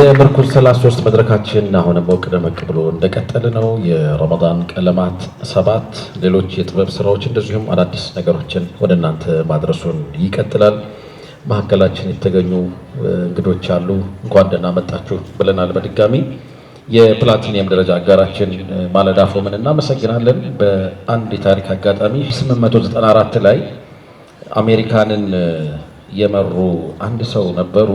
የምርኩዝ 33 መድረካችን አሁንም ሞቅ ደመቅ ብሎ እንደቀጠለ ነው። የረመዳን ቀለማት 7 ሌሎች የጥበብ ስራዎች እንደዚሁም አዳዲስ ነገሮችን ወደ እናንተ ማድረሱን ይቀጥላል። ማዕከላችን የተገኙ እንግዶች አሉ። እንኳን ደህና መጣችሁ ብለናል። በድጋሚ የፕላቲኒየም ደረጃ አጋራችን ማለዳ ፎምን እናመሰግናለን። በአንድ የታሪክ አጋጣሚ 894 ላይ አሜሪካንን የመሩ አንድ ሰው ነበሩ።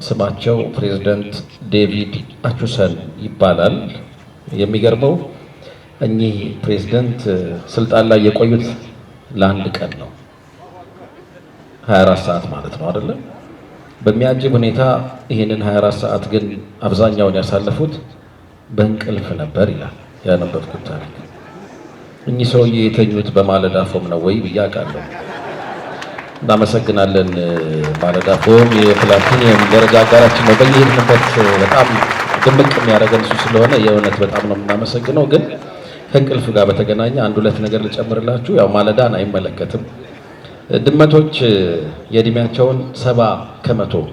ስማቸው ፕሬዝዳንት ዴቪድ አቹሰን ይባላል። የሚገርመው እኚህ ፕሬዝዳንት ስልጣን ላይ የቆዩት ለአንድ ቀን ነው፣ 24 ሰዓት ማለት ነው አይደለ? በሚያጅብ ሁኔታ ይህንን 24 ሰዓት ግን አብዛኛውን ያሳለፉት በእንቅልፍ ነበር ይላል ያነበብኩት ታሪክ። እኚህ ሰውዬ የተኙት በማለዳ ፎም ነው ወይ ብዬ አውቃለሁ። እናመሰግናለን። ማለዳ ፎም የፕላቲኒየም ደረጃ አጋራችን ነው። በየሄድንበት በጣም ድምቅ የሚያደርገን እሱ ስለሆነ የእውነት በጣም ነው የምናመሰግነው። ግን ከእንቅልፍ ጋር በተገናኘ አንድ ሁለት ነገር ልጨምርላችሁ። ያው ማለዳን አይመለከትም። ድመቶች የእድሜያቸውን 70%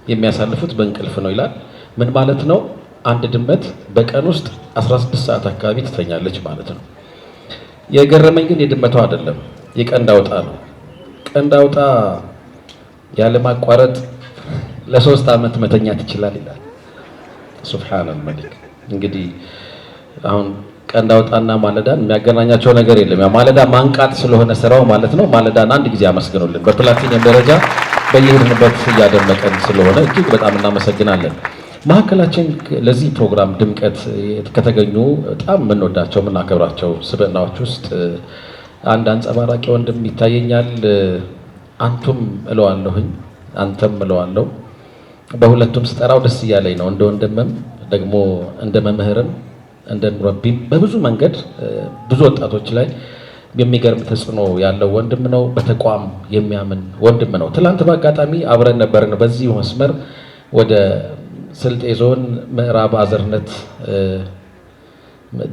የሚያሳልፉት በእንቅልፍ ነው ይላል። ምን ማለት ነው? አንድ ድመት በቀን ውስጥ 16 ሰዓት አካባቢ ትተኛለች ማለት ነው። የገረመኝ ግን የድመቷ አይደለም፣ የቀንድ አውጣ ነው። ቀንድ አውጣ ያለማቋረጥ ለ3 ዓመት መተኛት ይችላል ይላል። ሱብሃነል መሊክ። እንግዲህ አሁን ቀንድ አውጣና ማለዳን የሚያገናኛቸው ነገር የለም። ያ ማለዳ ማንቃት ስለሆነ ስራው ማለት ነው። ማለዳን አንድ ጊዜ አመስግኑልን። በፕላቲኒየም ደረጃ በየሄድንበት እያደመቀን ስለሆነ እጅግ በጣም እናመሰግናለን። ማዕከላችን ለዚህ ፕሮግራም ድምቀት ከተገኙ በጣም የምንወዳቸው የምናከብራቸው ስብዕናዎች ውስጥ አንድ አንጸባራቂ ወንድም ይታየኛል። አንቱም እለዋለሁኝ፣ አንተም እለዋለሁ። በሁለቱም ስጠራው ደስ እያለኝ ነው። እንደ ወንድምም ደግሞ እንደ መምህርም እንደ ሙረቢም በብዙ መንገድ ብዙ ወጣቶች ላይ የሚገርም ተጽዕኖ ያለው ወንድም ነው። በተቋም የሚያምን ወንድም ነው። ትላንት በአጋጣሚ አብረን ነበርን። በዚህ መስመር ወደ ስልጤ ዞን ምዕራብ አዘርነት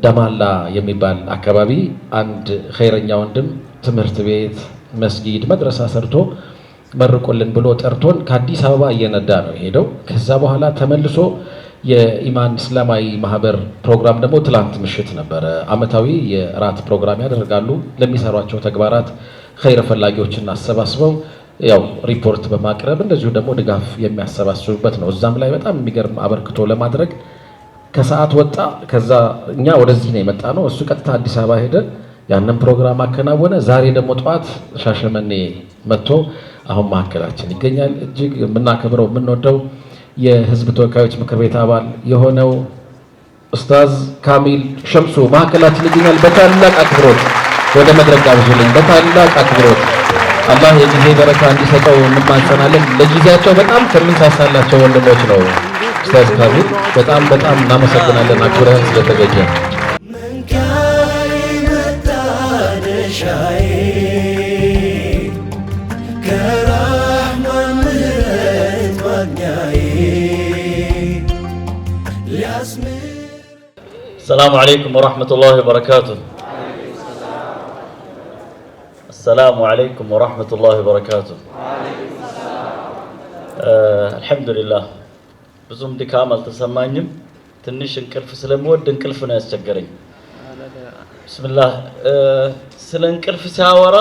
ደማላ የሚባል አካባቢ አንድ ኸይረኛ ወንድም ትምህርት ቤት፣ መስጊድ፣ መድረሳ ሰርቶ መርቆልን ብሎ ጠርቶን ከአዲስ አበባ እየነዳ ነው ሄደው። ከዛ በኋላ ተመልሶ የኢማን እስላማዊ ማህበር ፕሮግራም ደግሞ ትላንት ምሽት ነበረ። አመታዊ የራት ፕሮግራም ያደርጋሉ። ለሚሰሯቸው ተግባራት ኸይር ፈላጊዎችን አሰባስበው ያው ሪፖርት በማቅረብ እንደዚሁ ደግሞ ድጋፍ የሚያሰባስቡበት ነው። እዛም ላይ በጣም የሚገርም አበርክቶ ለማድረግ ከሰዓት ወጣ። ከዛ እኛ ወደዚህ ነው የመጣ ነው። እሱ ቀጥታ አዲስ አበባ ሄደ፣ ያንን ፕሮግራም አከናወነ። ዛሬ ደግሞ ጠዋት ሻሸመኔ መጥቶ አሁን ማዕከላችን ይገኛል። እጅግ የምናከብረው የምንወደው የህዝብ ተወካዮች ምክር ቤት አባል የሆነው ኡስታዝ ካሚል ሸምሱ ማዕከላችን ይገኛል። በታላቅ አክብሮት ወደ መድረክ ጋብዙልኝ። በታላቅ አክብሮት አላህ የጊዜ በረካ እንዲሰጠው እንማጸናለን። ለጊዜያቸው በጣም ከምንሳሳላቸው ወንድሞች ነው። ኡስታዝ ካሚል በጣም እናመሰግናለን አክብረን ስለተገኘ። السلام عليكم ورحمة الله وبركاته. السلام عليكم ورحمة الله وبركاته. الحمد لله ብዙም ድካም አልተሰማኝም። ትንሽ እንቅልፍ ስለምወድ እንቅልፍ ነው ያስቸገረኝ። ቢስሚላህ ስለ እንቅልፍ ሲያወራ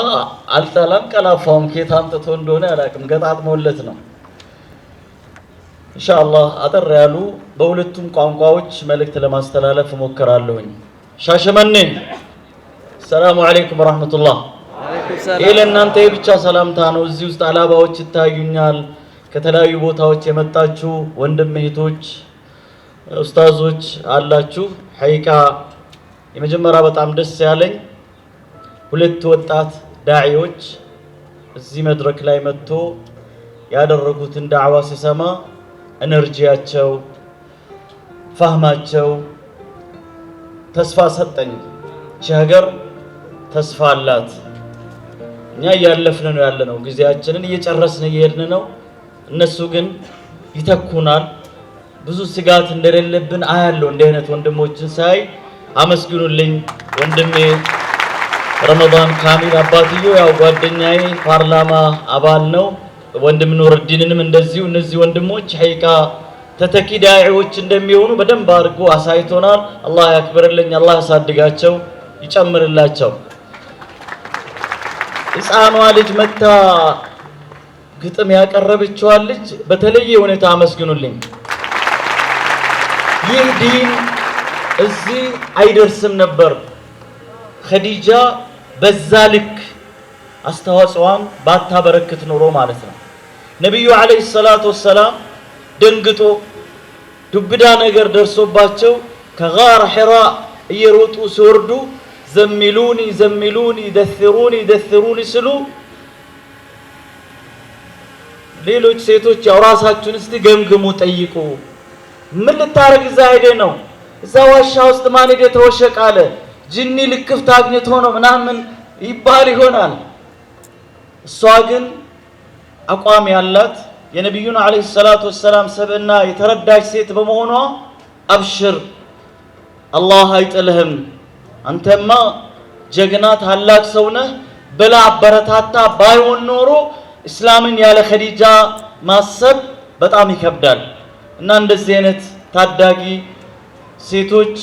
አልጠላም ቀላፋውም ከየት አምጥቶ እንደሆነ አላውቅም፣ ገጣጥሞለት ነው። ኢንሻአላህ አጠር ያሉ በሁለቱም ቋንቋዎች መልእክት ለማስተላለፍ እሞክራለሁኝ። ሻሸመኔ ሰላም አለይኩም ወራህመቱላህ። ይሄ ለእናንተ ብቻ ሰላምታ ነው። እዚህ ውስጥ አላባዎች ይታዩኛል። ከተለያዩ ቦታዎች የመጣችሁ ወንድም እህቶች፣ ኡስታዞች አላችሁ። ሐቂቃ የመጀመሪያ በጣም ደስ ያለኝ ሁለት ወጣት ዳዒዎች እዚህ መድረክ ላይ መጥቶ ያደረጉትን ዳዕዋ ሲሰማ ኤነርጂያቸው፣ ፋህማቸው ተስፋ ሰጠኝ። እቺ ሀገር ተስፋ አላት። እኛ እያለፍን ነው ያለነው፣ ጊዜያችንን እየጨረስን እየሄድን ነው። እነሱ ግን ይተኩናል። ብዙ ስጋት እንደሌለብን አያለው። እንዲህ አይነት ወንድሞችን ሳይ አመስግኑልኝ። ወንድሜ ረመዳን ካሚል አባትየው ያው ጓደኛዬ ፓርላማ አባል ነው። ወንድም ኑርዲንንም እንደዚሁ። እነዚህ ወንድሞች ሐቂቃ ተተኪ ዳዒዎች እንደሚሆኑ በደንብ አድርጎ አሳይቶናል። አላህ ያክብርልኝ፣ አላህ ያሳድጋቸው ይጨምርላቸው። ሕፃኗ ልጅ መታ ግጥም ያቀረበችዋ ልጅ በተለየ ሁኔታ አመስግኑልኝ። ይህ ዲን እዚህ አይደርስም ነበር ኸዲጃ በዛ ልክ አስተዋጽኦን ባታበረክት ኖሮ ማለት ነው። ነብዩ አለይሂ ሰላቱ ወሰላም ደንግጦ ዱብዳ ነገር ደርሶባቸው ከጋር ሒራ እየሮጡ ሲወርዱ ዘሚሉኒ ዘሚሉኒ ደثሩኒ ደثሩኒ ስሉ ሌሎች ሴቶች ያው ራሳችሁን እስቲ ገምግሙ ጠይቁ፣ ምን ልታረግ እዛ ሄደ ነው? እዛ ዋሻ ውስጥ ማን ሄደ ተወሸቀ አለ፣ ጅኒ ልክፍት አግኝቶ ነው ምናምን ይባል ይሆናል። እሷ ግን አቋም ያላት የነብዩን አለይሂ ሰላቱ ወሰላም ሰብዕና የተረዳች ሴት በመሆኗ አብሽር አላህ አይጥልህም፣ አንተማ ጀግና ታላቅ ሰው ነህ ብላ አበረታታ። ባይሆን ኖሮ እስላምን ያለ ኸዲጃ ማሰብ በጣም ይከብዳል። እና እንደዚህ አይነት ታዳጊ ሴቶች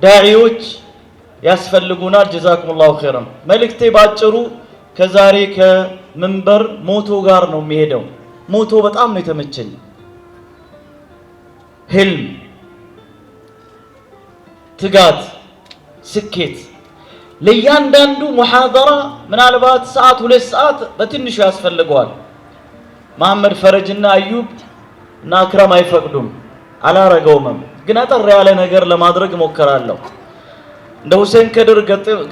ዳዒዎች ያስፈልጉናል። ጀዛኩሙላሁ ኸይራን። መልእክቴ ባጭሩ ከዛሬ ከመንበር ሞቶ ጋር ነው የሚሄደው። ሞቶ በጣም ነው የተመቸኝ። ህልም፣ ትጋት፣ ስኬት ለእያንዳንዱ ሙሐደራ ምናልባት ሰዓት 2 ሰዓት በትንሹ ያስፈልገዋል። መሐመድ ፈረጅና አዩብ እና አክረም አይፈቅዱም፣ አላረገውም። ግን አጠር ያለ ነገር ለማድረግ ሞከራለሁ። እንደ ሁሴን ከድር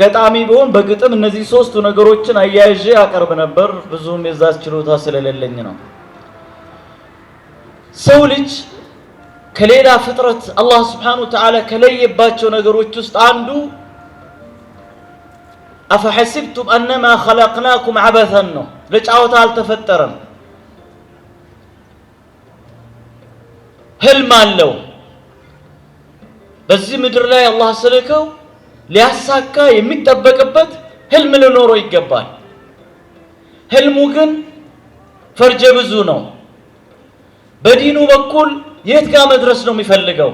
ገጣሚ ቢሆን በግጥም እነዚህ ሶስቱ ነገሮችን አያይዤ አቀርብ ነበር። ብዙም የዛች ችሎታ ስለሌለኝ ነው። ሰው ልጅ ከሌላ ፍጥረት አላህ Subhanahu Wa Ta'ala ከለየባቸው ነገሮች ውስጥ አንዱ አፈሐሲብቱም أنما خلقناكم عبثا ነው። ለጫወታ አልተፈጠረም። ህልም አለው። በዚህ ምድር ላይ አላህ ስለከው ሊያሳካ የሚጠበቅበት ህልም ሊኖረው ይገባል። ህልሙ ግን ፈርጀ ብዙ ነው። በዲኑ በኩል የት ጋር መድረስ ነው የሚፈልገው?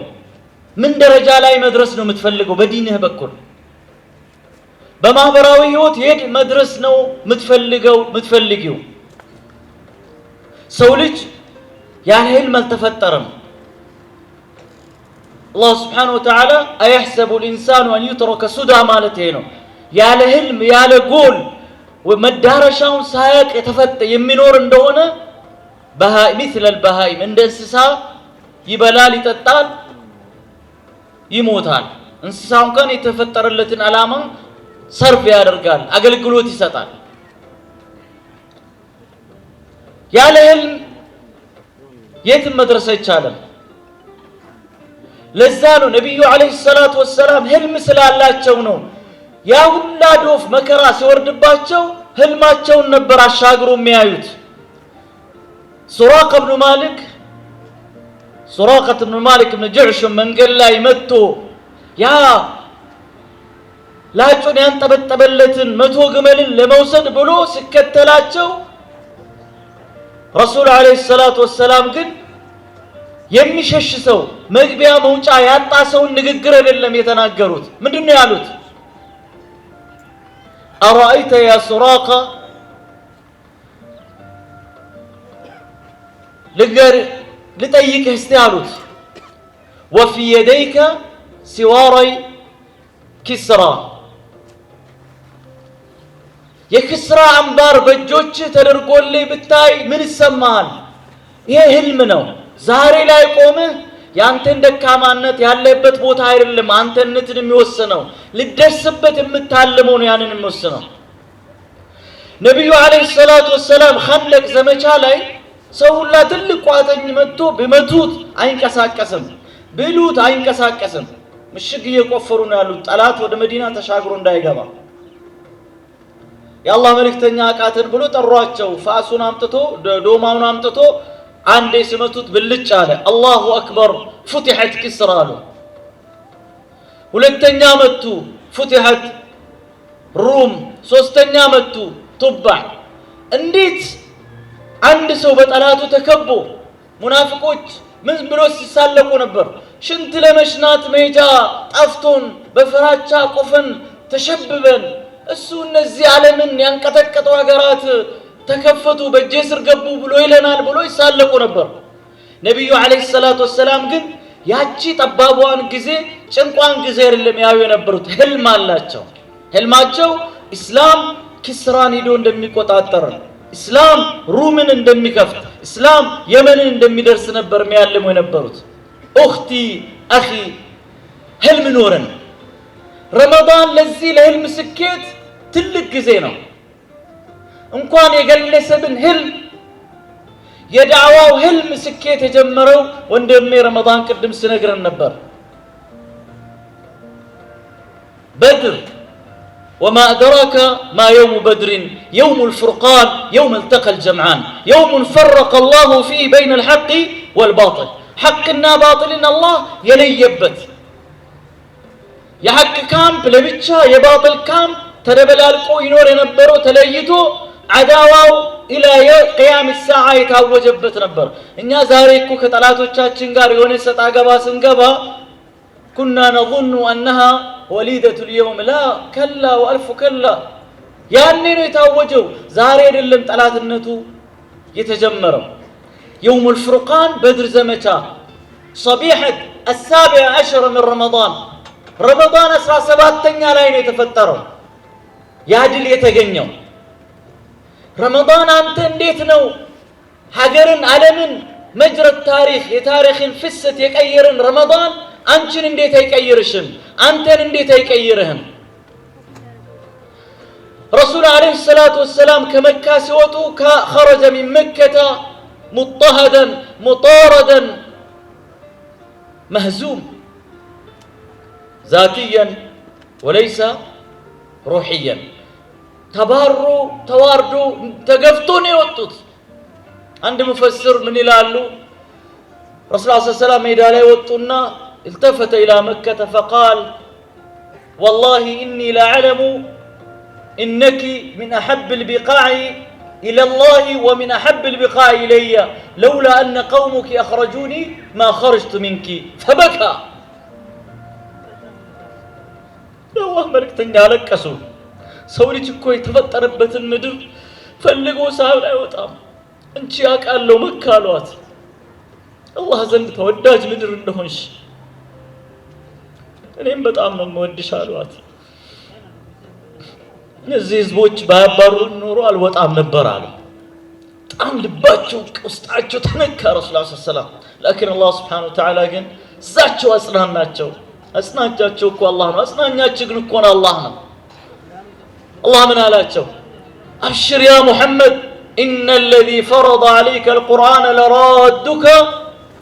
ምን ደረጃ ላይ መድረስ ነው የምትፈልገው? በዲንህ በኩል በማህበራዊ ህይወት የት መድረስ ነው የምትፈልጊው? ሰው ልጅ ያለ ህልም አልተፈጠረም። አላህ Subhanahu Wa Ta'ala አያሕሰቡ الإنسان أن يترك سدى ማለት ይሄ ነው። ያለ ህልም ያለ ጎል መዳረሻውን ሳያቅ የሚኖር እንደሆነ مثل البهائم እንደ እንስሳ ይበላል፣ ይጠጣል፣ ይሞታል። እንስሳው እንኳን የተፈጠረለትን ዓላማ ሰርፍ ያደርጋል፣ አገልግሎት ይሰጣል። ያለ ህልም የትም መድረስ አይቻልም። ለዛ ነው ነብዩ አለይሂ ሰላቱ ወሰላም ህልም ስላላቸው ነው ያ ሁላ ዶፍ መከራ ሲወርድባቸው ህልማቸውን ነበር አሻግሮ የሚያዩት። ሱራቃ ብኑ ማሊክ ብን ጀዕሽም መንገድ ላይ መጥቶ ያ ላጩን ያንጠበጠበለትን 100 ግመልን ለመውሰድ ብሎ ሲከተላቸው ረሱል አለይሂ ሰላቱ ወሰላም ግን የሚሸሽ ሰው መግቢያ መውጫ ያጣ ሰውን ንግግር አይደለም የተናገሩት። ምንድነው ያሉት? አራአይተ ያ ሱራቃ ልጠይቅህ እስቲ አሉት። ወፊ የደይከ ሲዋረይ ኪስራ የክስራ አምባር በእጆች ተደርጎልህ ብታይ ምን ይሰማሃል? ይሄ ህልም ነው። ዛሬ ላይ ቆመህ ያንተን ደካማነት ያለበት ቦታ አይደለም አንተነትን የሚወስነው፣ ልደርስበት የምታልመው ነው ያንን የሚወስነው። ነብዩ አለይሂ ሰላቱ ወሰላም ኸንደቅ ዘመቻ ላይ ሰው ሁላ ትልቅ ቋጥኝ መጥቶ ቢመቱት አይንቀሳቀስም፣ ብሉት አይንቀሳቀስም። ምሽግ እየቆፈሩ ነው ያሉት ጠላት ወደ መዲና ተሻግሮ እንዳይገባ። የአላህ መልእክተኛ አቃተን ብሎ ጠሯቸው። ፋሱን አምጥቶ ዶማውን አምጥቶ አንዴ ሲመቱት ብልጭ አለ። አላሁ አክበር ፉቲሐት ኪስራ አሉ። ሁለተኛ መቱ ፉቲሐት ሩም፣ ሶስተኛ መቱ ቱባዕ። እንዴት አንድ ሰው በጠላቱ ተከቦ ሙናፊቆች ምን ብሎ ሲሳለቁ ነበር። ሽንት ለመሽናት መሄጃ ጠፍቶን በፍራቻ ቆፈን ተሸብበን እሱ እነዚህ ዓለምን ያንቀጠቀጡ ሀገራት ተከፈቱ በእጄ ስር ገቡ ብሎ ይለናል ብሎ ይሳለቁ ነበር። ነብዩ አለይሂ ሰላቱ ወሰላም ግን ያቺ ጠባቧን ጊዜ ጭንቋን ጊዜ አይደለም ያዩ የነበሩት። ህልም አላቸው። ህልማቸው ኢስላም ኪስራን ሄዶ እንደሚቆጣጠር፣ ኢስላም ሩምን እንደሚከፍት፣ ኢስላም የመንን እንደሚደርስ ነበር የሚያልሙ የነበሩት። ኡኽቲ አኺ ህልም ኖረን ረመዳን ለዚህ ለህልም ስኬት ትልቅ ጊዜ ነው። እንኳን የገለሰብን ህልም የዳዕዋው ህልም ስኬት የጀመረው ወንድሜ ረመዳን ቅድም ስነግረን ነበር። بدر وما أدراك ما يوم بدر يوم الفرقان يوم التقى الجمعان يوم فرق الله فيه بين الحق والباطل حقنا باطلنا الله يليبت የሐቅ ካምፕ ለብቻ የባጥል ካምፕ ተደበላልቆ ይኖር የነበረው ተለይቶ አዳዋው ኢላ የቂያም ሰዓ የታወጀበት ነበር። እኛ ዛሬ እኮ ከጠላቶቻችን ጋር የሆነ ሰጣ ገባ ስንገባ ኩና ነظن انها وليده اليوم لا كلا والف كلا ያኔ ነው የታወጀው። ዛሬ አይደለም ጠላትነቱ የተጀመረው። يوم الفرقان بدر ዘመቻ صبيحه السابع عشر من رمضان ረመዳን 17ኛ ላይ ነው የተፈጠረው ያድል የተገኘው። ረመዳን አንተ እንዴት ነው ሀገርን ዓለምን መጅረት ታሪክ የታሪክን ፍሰት የቀየረን ረመዳን አንቺን እንዴት አይቀይርሽም? አንተን እንዴት አይቀይርህም? ረሱል አለይሂ ሰላቱ ወሰላም ከመካ ሲወጡ خرج من مكة مضطهدا مطاردا مهزوم ذاتيا وليس روحيا تبارو تواردو تقفتون يوطوت عند مفسر من يلالو رسول الله صلى الله عليه وسلم إذا لا يوطونا التفت إلى مكة فقال والله إني لأعلم إنك من أحب البقاع إلى الله ومن أحب البقاع إلي لولا أن قومك أخرجوني ما خرجت منك فبكى الله ملكتني አለቀሱ። ሰው ልጅ እኮ የተፈጠረበትን ምድር ፈልጎ ሳይሆን አይወጣም። እንቺ ያውቃለው መካ አሏት አላህ ዘንድ ተወዳጅ ምድር እንደሆንሽ እኔም በጣም ነው የምወድሽ አሏት። እነዚህ ህዝቦች ባያባሩን ኖሮ አልወጣም ነበር አሉ። በጣም ልባቸው ውስጣቸው ተነካ ረሱላህ ሰለላሁ ዐለይሂ ወሰለም። لكن الله سبحانه وتعالى ግን እዛቸው አጽናናቸው። አጽናኛቸው እኮ አላህ ነው። አጽናኛቸው ግን እኮ አላህ ነው። አላህ ምን አላቸው? አብሽር ያ ሙሐመድ إن الذي فرض عليك القرآن لرادك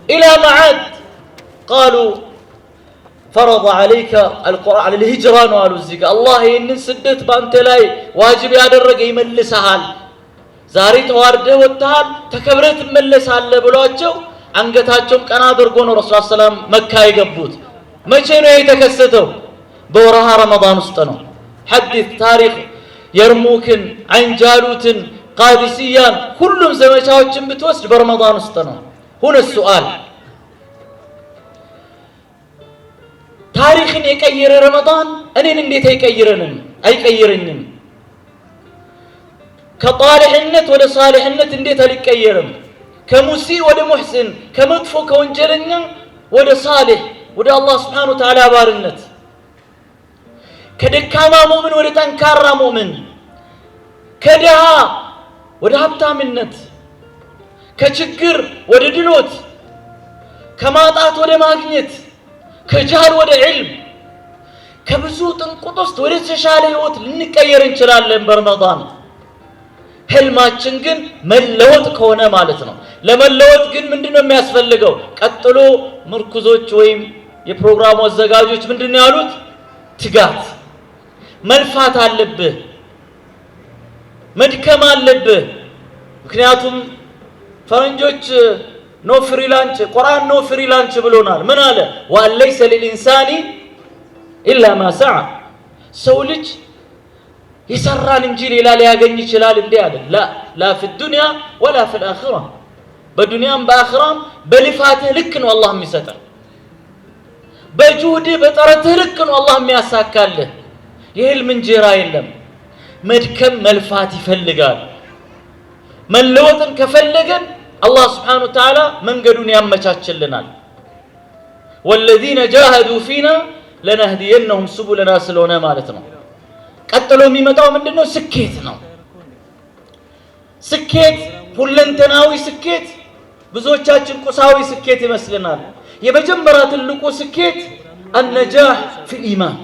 إلى معاد قالوا فرض عليك القرآن على الهجرة قالوا الزيك الله إن سدت بأنت لاي واجب يادرق يملسها زاري توارده وتعال تكبرت ملسها لبلواتشو አንገታቸውም ቀና አድርጎ ነው ረሱል ሰለላሁ ዐለይሂ ወሰለም መካ የገቡት። መቼ ነው የተከሰተው? በወርሃ ረመዳን ውስጥ ነው። ሐዲስ ታሪክ የርሙክን አንጃሉትን ቃዲሲያን ሁሉም ዘመቻዎችን ብትወስድ በረመዳን ውስጥ ነው። ሁነ ሱአል ታሪክን የቀየረ ረመዳን እኔን እንዴት አይቀይረኝም? ከጣሊህነት ወደ ሳሊህነት እንዴት አልቀየርም? ከሙሲ ወደ ሙህሲን ከመጥፎ ከወንጀለኛ ወደ ሳሊህ ወደ አላህ Subhanahu Wa Ta'ala ባርነት ከደካማ ሙእምን ወደ ጠንካራ ሙእምን ከደሃ ወደ ሀብታምነት ከችግር ወደ ድሎት ከማጣት ወደ ማግኘት ከጃል ወደ ዒልም ከብዙ ጥንቁት ውስጥ ወደ ተሻለ ህይወት ልንቀየር እንችላለን በረመዳን። ህልማችን ግን መለወጥ ከሆነ ማለት ነው። ለመለወጥ ግን ምንድነው የሚያስፈልገው? ቀጥሎ ምርኩዞች ወይም የፕሮግራሙ አዘጋጆች ምንድነው ያሉት? ትጋት መልፋት አለብህ፣ መድከም አለብህ። ምክንያቱም ፈረንጆች ኖ ፍሪላንስ ቁርአን ኖ ፍሪላንስ ብሎናል። ምን አለ? ወለይሰ ለልኢንሳኒ ኢላ ማ ሰዓ ሰው ልጅ ይሰራል እንጂ ሌላ ሊያገኝ ይችላል እንዴ አለ። ላ ፊ الدنيا ولا في الاخره በዱንያም በአኺራም በልፋትህ ልክ ነው አላህ የሚሰጠህ። በጁህድህ በጥረትህ ልክ ነው አላህ የሚያሳካልህ። የህልም እንጀራ የለም። መድከም መልፋት ይፈልጋል። መለወጥን ከፈለገን አላህ ስብሓነሁ ወተዓላ መንገዱን ያመቻችልናል። ወለዚነ ጃሃዱ ፊና ለነህዲየነሁም ሱቡለና ስለሆነ ማለት ነው። ቀጥሎ የሚመጣው ምንድነው? ስኬት ነው። ስኬት ሁለንተናዊ ስኬት ብዙዎቻችን ቁሳዊ ስኬት ይመስልናል። የመጀመሪያ ትልቁ ስኬት አነጃህ ፊል ኢማን፣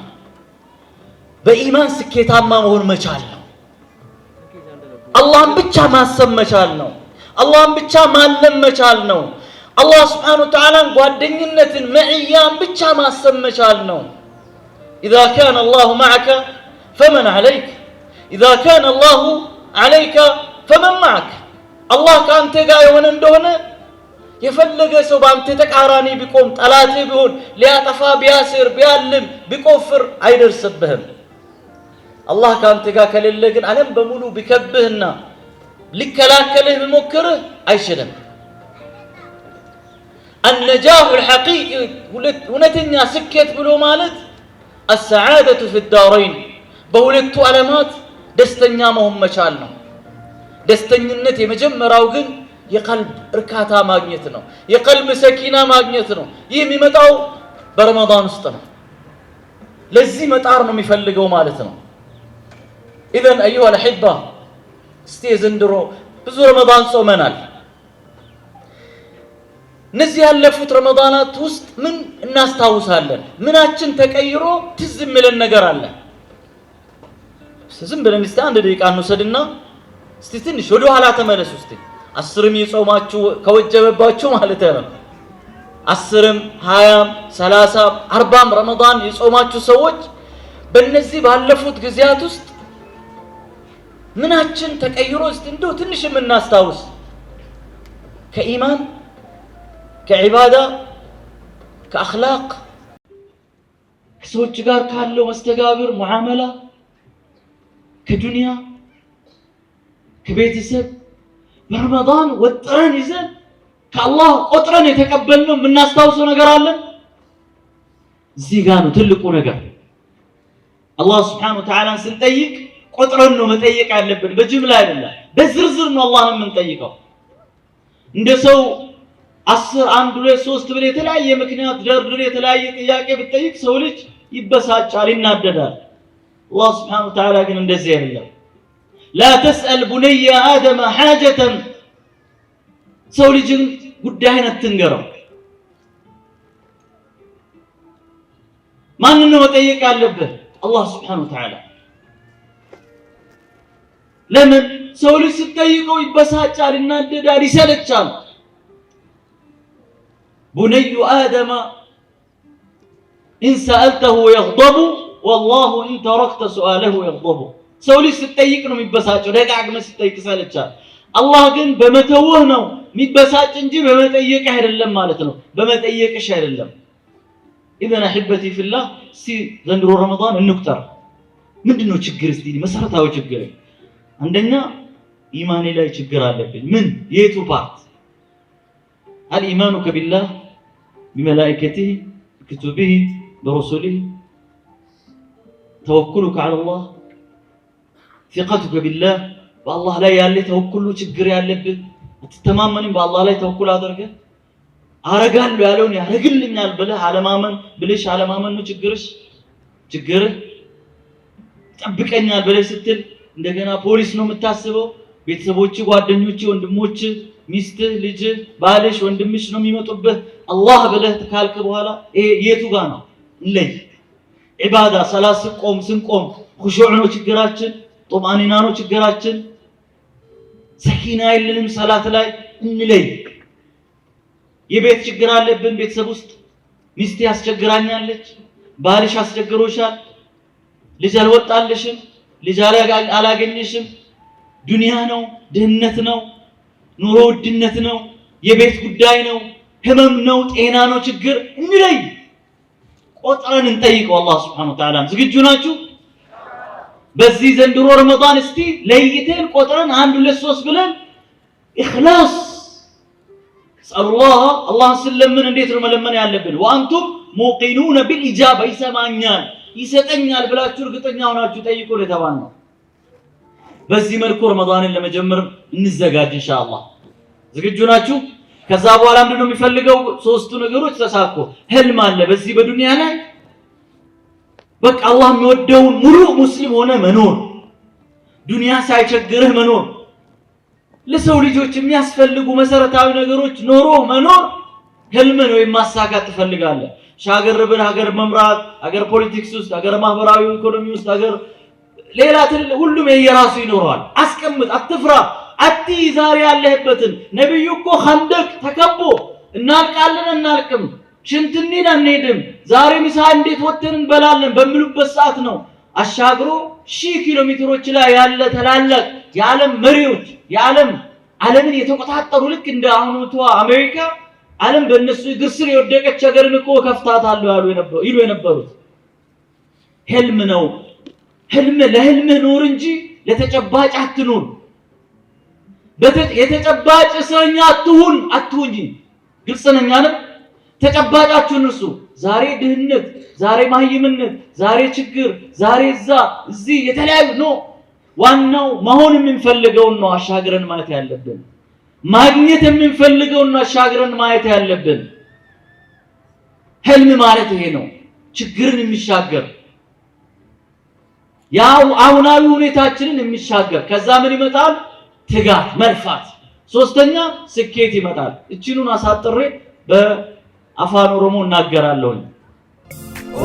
በኢማን ስኬታማ መሆን መቻል ነው። አላህን ብቻ ማሰብ መቻል ነው። አላህን ብቻ ማለም መቻል ነው። አላህ ስብሓነሁ ወተዓላን ጓደኝነትን መዕያን ብቻ ማሰብ መቻል ነው። ኢዛ ካነ አላሁ መዐከ ፈመን ዐለይክ፣ ኢዛ ካነ አላሁ ዐለይከ ፈመን መዐክ። አላህ ከአንተ ጋር የሆነ እንደሆነ የፈለገ ሰው በአንተ ተቃራኒ ቢቆም ጠላትህ ቢሆን ሊያጠፋ ቢያስር ቢያልም ቢቆፍር አይደርስብህም። አላህ ከአንተ ጋር ከሌለ ግን ዓለም በሙሉ ቢከብህና ሊከላከልህ ቢሞክርህ አይችልም። النجاح الحقيقي እውነተኛ ስኬት ብሎ ማለት السعادة في الدارين በሁለቱ ዓለማት ደስተኛ መሆን መቻል ነው። ደስተኝነት የመጀመሪያው ግን የቀልብ እርካታ ማግኘት ነው። የቀልብ ሰኪና ማግኘት ነው። ይህ የሚመጣው በረመዳን ውስጥ ነው። ለዚህ መጣር ነው የሚፈልገው ማለት ነው። ኢዘን አዩሃ አልአሕባ እስቲ ዘንድሮ ብዙ ረመዳን ጾመናል። እነዚህ ያለፉት ረመዳናት ውስጥ ምን እናስታውሳለን? ምናችን ተቀይሮ ትዝ የሚለን ነገር አለ? ዝም ብለን እስቲ አንድ ደቂቃ እንውሰድና እስቲ ትንሽ ወደ ኋላ ተመለሱ። እስቲ 10ም የጾማችሁ ከወጀበባችሁ ማለት ነው 10ም 20ም 30ም 40ም ረመዳን የጾማችሁ ሰዎች በእነዚህ ባለፉት ጊዜያት ውስጥ ምናችን ተቀይሮ እስቲ እንደው ትንሽ የምናስታውስ ከኢማን ከዒባዳ ከአኽላቅ ከሰዎች ጋር ካለው መስተጋብር ሙዓመላ ከዱንያ ከቤተሰብ በረመዳን ወጥረን ይዘን ከአላህ ቆጥረን የተቀበልነው የምናስታውሰው ነገር አለን? እዚህ ጋር ነው ትልቁ ነገር። አላህ ስብሓነሁ ወተዓላን ስንጠይቅ ቆጥረን ነው መጠየቅ ያለብን፣ በጅምላ አይደለም። በዝርዝር ነው አላህን የምንጠይቀው። እንደ ሰው 10 1 2 3 ብለህ የተለያየ ምክንያት ደርድር የተለያየ ጥያቄ ብትጠይቅ ሰው ልጅ ይበሳጫል፣ ይናደዳል። አላህ ስብሓነሁ ወተዓላ ግን እንደዚህ አይደለም። ላ ተስአል ቡነየ አደመ ሓጀተን፣ ሰው ልጅን ጉዳይን አትንገረው። ማንን ነው መጠየቅ ያለብህ? አላህ ስብሓነሁ ወተዓላ። ለምን ሰው ልጅ ስትጠይቀው ይበሳጫል፣ ይናደዳል፣ ይሰለቻል። ቡነዩ አደመ ኢን ሰአልተሁ የግደቡ ወላሁ ኢን ተረክተ ሱአለሁ የግደቡ። ሰው ልጅ ስትጠይቅ ነው የሚበሳጨው፣ ደጋግመህ ስትጠይቅ ይሰለቻል። አላህ ግን በመተውህ ነው የሚበሳጭ እንጂ በመጠየቅህ አይደለም ማለት ነው። በመጠየቅሽ አይደለም። ኢዘን አሕበቲ ፊላህ እስቲ ዘንድሮ ረመዳን እንቁጠር። ምንድነው ችግር? እስቲ መሰረታዊ ችግር አንደኛ ኢማኔ ላይ ችግር አለብኝ። ምን የቱ ፓርት? አልኢማኑከ ቢላህ ቢመላኢከቲሂ ቢኩቱቢሂ ቢሩሱሊሂ ተወኩሉከ ዐለላህ ሲቀቱከ ቢላህ በአላህ ላይ ያለ ተወኩሉ ችግር ያለብህ አትተማመንም። በአላህ ላይ ተወኩል አድርገህ አረጋለሁ ያለውን ያደርግልኛል ብለህ አለማመን ብለሽ አለማመን ነው ችግርሽ። ችግርህ ይጠብቀኛል ብለህ ስትል እንደገና ፖሊስ ነው የምታስበው። ቤተሰቦች፣ ጓደኞች፣ ወንድሞች፣ ሚስትህ፣ ልጅህ፣ ባልሽ፣ ወንድምሽ ነው የሚመጡብህ። አላህ ብለህ ካልክ በኋላ ይሄ የቱ ጋር ነው? እንለይ። ዒባዳ ሰላት ስንቆም ኹሹዕ ነው ችግራችን፣ ጡማኒና ነው ችግራችን። ሰኪና የለንም ሰላት ላይ እንለይ። የቤት ችግር አለብን ቤተሰብ ውስጥ። ሚስት ያስቸግራኛለች፣ ባልሽ አስቸግሮሻል፣ ልጅ አልወጣልሽም፣ ልጅ አላገኘሽም። ዱንያ ነው፣ ድህነት ነው፣ ኑሮ ውድነት ነው፣ የቤት ጉዳይ ነው፣ ህመም ነው፣ ጤና ነው ችግር። እንለይ፣ ቆጥረን እንጠይቀው አላህ ሱብሓነሁ ወተዓላ። ዝግጁ ናችሁ? በዚህ ዘንድሮ ረመዳን እስቲ ለይተን ቆጥረን 1 2 3 ብለን ኢኽላስ ሰአሉላህ አላህን ስለምን እንዴት ነው መለመን ያለብን? ወአንቱም ሙቂኑነ ቢልኢጃባ ይሰማኛል ይሰጠኛል ብላችሁ እርግጠኛ ሆናችሁ ጠይቁ ለተባልነው። በዚህ መልኩ ረመዳንን ለመጀመር እንዘጋጅ ኢንሻአላህ። ዝግጁ ናችሁ? ከዛ በኋላ ምንድነው የሚፈልገው? ሶስቱ ነገሮች ተሳኮ ህልም አለ በዚህ በዱንያ ላይ በቃ አላህ የሚወደውን ሙሉ ሙስሊም ሆነ መኖር፣ ዱንያ ሳይቸግርህ መኖር፣ ለሰው ልጆች የሚያስፈልጉ መሰረታዊ ነገሮች ኖሮ መኖር ህልም ነው። የማሳካት ትፈልጋለህ። ሻገር ብር ሀገር መምራት፣ ሀገር ፖለቲክስ ውስጥ፣ ሀገር ማህበራዊ ኢኮኖሚ ውስጥ፣ ሀገር ሌላ ሁሉም የየራሱ ይኖረዋል። አስቀምጥ፣ አትፍራ፣ አትይ ዛሬ ያለህበትን። ነብዩ እኮ ኸንደቅ ተከቦ እናልቃለን እናልቅም፣ ሽንት እንሂድ አንሄድም፣ ዛሬ ምሳ እንዴት ወጥተን እንበላለን በሚሉበት ሰዓት ነው አሻግሮ 1000 ኪሎ ሜትሮች ላይ ያለ ታላላቅ የዓለም መሪዎች ዓለምን የተቆጣጠሩ ልክ እንደ አሁኑቷ አሜሪካ ዓለም በእነሱ እግር ስር የወደቀች ሀገርን እኮ ከፍታታለሁ ይሉ የነበሩት ህልም ነው። ህልም ለህልምህ ኑር እንጂ ለተጨባጭ አትኑር። የተጨባጭ እስረኛ አትሁን። ግልጽ ነኝ አይደል? ተጨባጫችሁን እርሱ። ዛሬ ድህነት፣ ዛሬ ማህይምነት፣ ዛሬ ችግር፣ ዛሬ እዚህ የተለያዩ ነው። ዋናው መሆን የምንፈልገውን ነው አሻግረን ማለት ያለብን። ማግኘት የምንፈልገውን ነው አሻግረን ማየት ያለብን። ህልም ማለት ይሄ ነው። ችግርን የሚሻገር ያው አሁናዊ ሁኔታችንን የሚሻገር ከዛ ምን ይመጣል? ትጋት፣ መልፋት። ሶስተኛ ስኬት ይመጣል። እቺኑን አሳጥሬ በአፋን ኦሮሞ እናገራለሁ።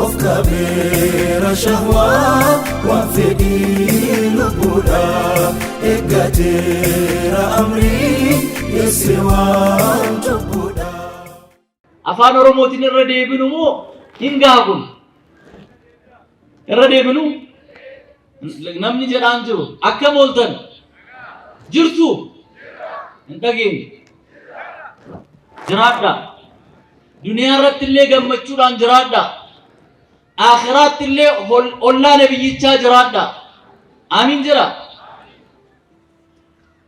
of kabira shahwa wa fidi lubuda egatira amri yesiwa tubuda አፋን ኦሮሞቲን ረዴብኑሞ ይንጋጉን ረዴብኑ namni jedhaan jiru akka mooltan jirtu እንደገኝ jiraadha duniyaa irratti illee gammachuudhaan jiraadha akhiratti illee olla nabiyyichaa jiraadha amin jira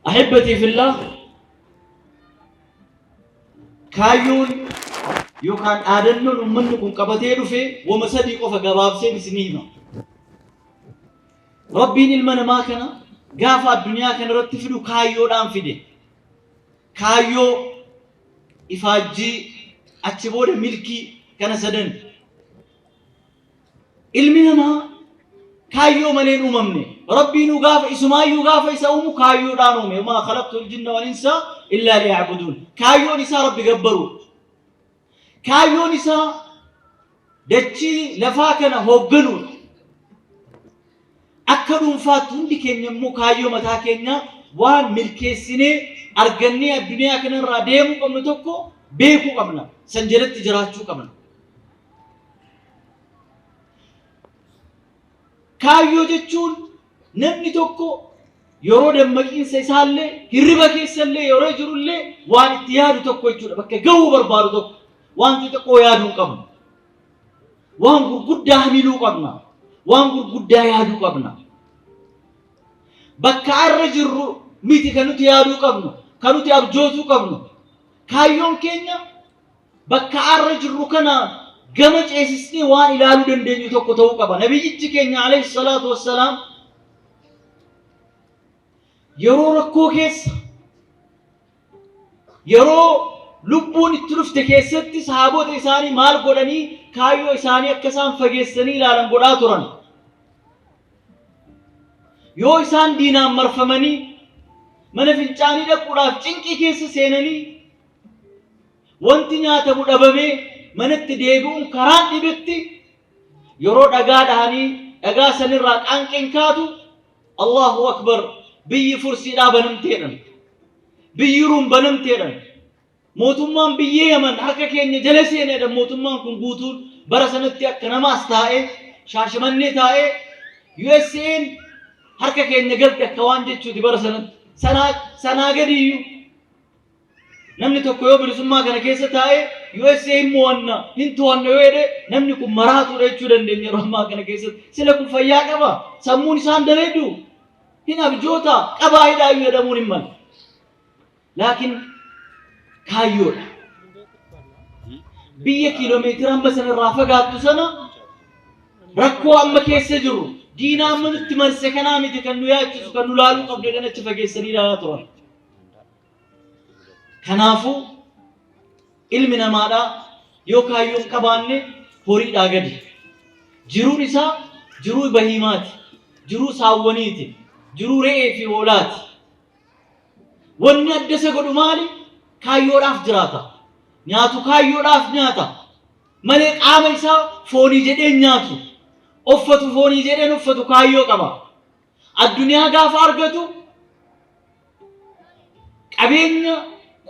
ahibati fillah kaayuun yookaan aadannoon ummanni kun qabatee dhufe wama sadii qofa gabaabsee isinii hima. Rabbiin ilma namaa kana gaafa addunyaa kana irratti fidu kaayyoodhaan fide. Kaayyoo ifaajjii achi booda milkii kana sadan. Ilmi namaa kaayyoo malee hin uumamne. Rabbiin gaafa isumaayyuu gaafa isa uumu kaayyoodhaan uume. Maa khalaqtul jinna wal insa illaa liya'buduun. Kaayyoon isaa Rabbi gabbaru. Kaayyoon isaa dachii lafaa kana hoogganu. Akka dhuunfaatti hundi keenya immoo kaayyoo mataa keenya waan milkeessinee argannee addunyaa kanarraa deemuu qabnu tokko beekuu qabna. San jalatti jiraachuu qabna. Kaayyoo jechuun namni tokko yeroo dammaqiinsa isaallee hirriba keessallee yeroo jirullee waan itti yaadu tokko jechuudha. Bakka gahuu barbaadu tokko waan xixiqqoo yaaduu qabna. Waan gurguddaa hamiluu qabna. waan gurguddaa yaaduu qabna. Bakka arra jirru miti kan nuti yaaduu qabnu, kan nuti abjootuu qabnu. Kaayyoon keenya bakka arra jirru kana gama ceesisnee waan ilaaluu dandeenyu tokko ta'uu qaba. Nabiyyichi keenya alayhi salaatu wassalaam yeroo rakkoo keessa yeroo lubbuun itti dhufte keessatti sahaabota isaanii maal godhanii kaayyoo isaanii akka isaan fageessanii ilaalan godhaa turan. Yoo isaan diinaan marfamanii mana fincaanii dhaquudhaaf cinqii keessa seenanii wanti nyaatamu dhabamee manatti deebi'uun karaan dhibetti yeroo dhagaa dhahanii dhagaa sanirraa qaanqeen kaatu Allahu akbar biyyi fursiidhaa banamteedhan. Biyyi ruum banamteedhan. Mootummaan biyya Yaman harka keenya jala seenedha. Mootummaan kun guutuun bara sanatti akka namaas taa'ee Shaashimannee taa'ee USA'n harka keenya galte akka waan jechuuti bara sanatti. Sanaa gadiyyuu namni tokko yoo bilisummaa kana keessa taa'ee USA mo'anna hin to'anna yoo jedhe namni kun maraatuudha jechuu dandeenya yeroo ammaa kana keessatti. Sila kun fayyaa qaba. Sammuun isaan daleedu hin abjoota qabaa hidhaayyuu jedhamuun hin malu. Laakiin kaayyoodha. Biyya kiiloomeetira hamba sanarraa fagaattu sana rakkoo amma keessa jiru diina amma nutti marse kanaa miti kan nu yaachisu kan nu laaluu qabdu jedhan achi fageessanii ilaalaa turan. Kanaafuu ilmi namaadhaa yoo kaayyoon qabaanne horiidhaa gadi. Jiruun isaa jiruu bahiimaati, jiruu saawwaniiti, jiruu re'ee fi hoolaati. Wanni adda isa godhu maali? Kaayyoodhaaf jiraata. Nyaatu kaayyoodhaaf nyaata. Malee qaama isaa foonii jedheen nyaatu. Uffatu foonii jedheen uffatu kaayyoo qaba. Addunyaa gaafa argatu qabeenya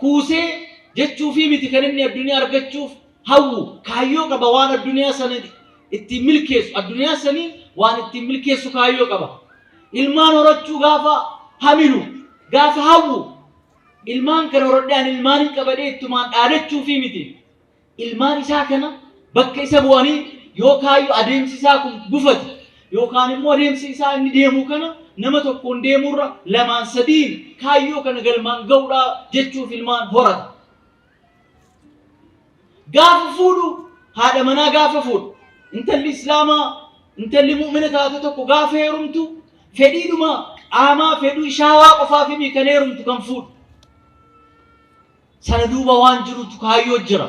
kuusee jechuu fi miti kan inni addunyaa argachuuf hawwu kaayyoo qaba waan addunyaa sana ittiin milkeessu. Addunyaa sanii waan ittiin milkeessu kaayyoo qaba. Ilmaan horachuu gaafa hamilu gaafa hawwu ilmaan kana horadhaan ilmaan hin qabadee ittumaan dhaadachuu fi miti. Ilmaan isaa kana bakka isa bu'anii yoo kaayyoo adeemsi isaa kun gufate yookaan immoo adeemsi isaa inni deemu kana nama tokkoon deemurra lamaan sadiin kaayyoo kana galmaan ga'uudhaa jechuuf ilmaan horata. Gaafa fuudhu haadha manaa gaafa fuudhu intalli islaamaa intalli mu'mina taate tokko gaafa heerumtu fedhiidhuma qaamaa fedhuu shaawaa qofaaf himi kan heerumtu kan fuudhu. Sana duuba waan jirutu kaayyoo jira.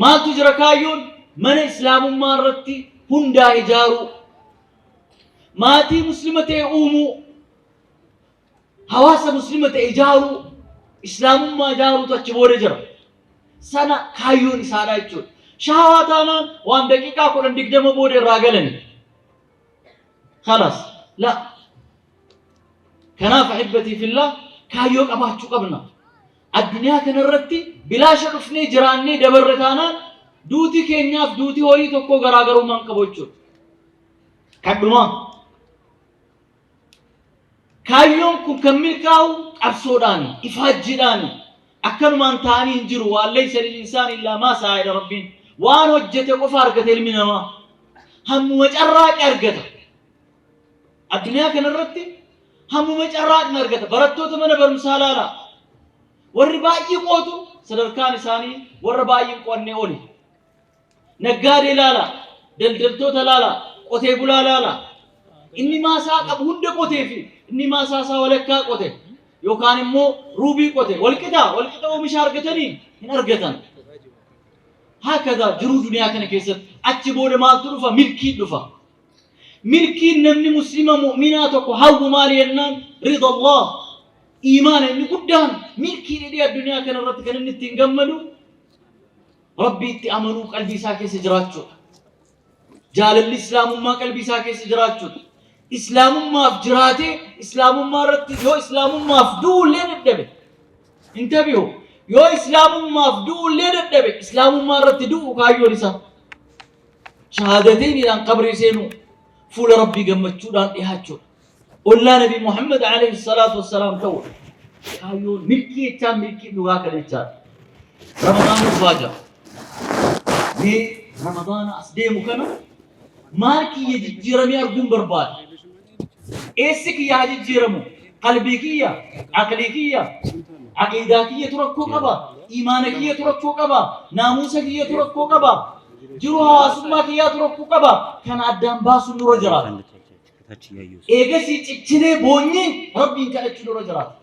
Maaltu jira kaayyoon? Mana islaamummaa irratti hundaa ijaaruu, maatii muslima ta'e uumuu, hawaasa muslima ta'e ijaaruu, islaamummaa ijaaruutu achi booda jira. Sana kaayyoon isaadha jechuudha. Shaawaa taanaan waan daqiiqaa 10-20 booda irraa galani. Khalas. La. Kanaaf ahibbatii fillah kaayyoo qabaachuu qabna. Addunyaa kanarratti bilaasha dhufnee jiraannee dabarre taanaan duuti keenyaaf duuti horii tokko garaagarummaan qabu jechuudha. Kadhumaa. Kaayyoon kun kan milkaa'u qabsoodhaani, ifaajjiidhaani. Akkanumaan ta'anii hin jiru waan laysa lil-insaani illaa maa sa'a jedha Rabbiin. Waan hojjete qofa argata ilmi namaa. Hammuma carraaqe argata. Addunyaa kanarratti hammuma carraaqni argata. Barattoota mana barumsaa ilaalaa. Warri baay'ee qootu sadarkaan isaanii warra baay'ee qoonnee oli. Naggaadee ilaalaa, daldaltoota ilaalaa, qotee bulaa ilaalaa. Inni maasaa qabu hunda qotee fi inni maasaa isaa walakkaa qote yookaan immoo ruubii qote walqixa oomisha argatanii hin argatan. Haakadha jiruu duniyaa kana keessatti achi booda maaltu dhufa? Milkii dhufa. Milkiin namni muslima mu'minaa tokko hawwu maali jennaan? Rida Allah. Iimaana inni guddaan milkii dhidhii addunyaa kana irratti kan inni ittiin gammadu Rabbii itti amanuu qalbii isaa keessa jiraachuudha. Jaalalli islaamummaa qalbii isaa keessa jiraachuudha. Islaamummaaf jiraatee islaamummaa irratti yoo islaamummaaf du'ullee dadhabe intabihu yoo islaamummaaf du'ullee dadhabe islaamummaa irratti du'u kaayyoon isaa shahaadateeniidhaan qabrii seenuu fuula Rabbii gammachuudhaan dhihaachuudha. Ollaa Nabii Muhammad alayhi salaatu wassalaam ta'u kaayyoon milkii jechaan milkii dhugaa kana jechaadha. Ramadaan dhufaa jira. Mee Ramadaana as deemu kana maal kiyya jijjiiramee arguun barbaada? Eessi kiyyaa jijjiiramu? Qalbii kiyya, aqlii kiyya, aqiidaa kiyyatu rakkoo qaba, iimaana kiyyatu rakkoo qaba, naamusa kiyyatu rakkoo qaba, jiruu hawaasummaa kiyyaatu rakkoo qaba. Kana addaan baasuun nurra jiraata. Eegasii ciccinee boonyee Rabbiin kadhachuu nurra jiraata.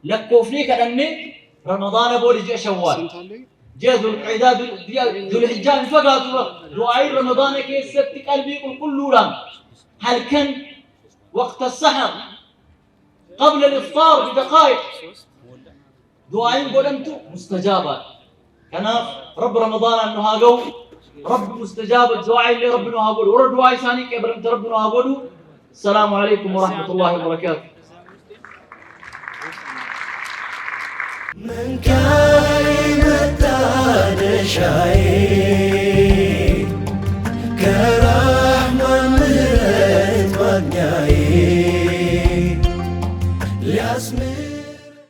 Lakkoofnee kadhannee Ramadaana booda ji'a Shawwaal. جاء ذو الحجة فقط دعاء رمضان كيست قلبي كل لوران. هل كان وقت السحر قبل الإفطار بدقائق دعاء قلنت مستجابة. كان رب رمضان أنه هاجو رب مستجاب الدعاء اللي ربنا هاقوله ورد دعاء ثاني كبرت ربنا هاقوله. السلام عليكم ورحمة الله وبركاته. من كان متى نشاي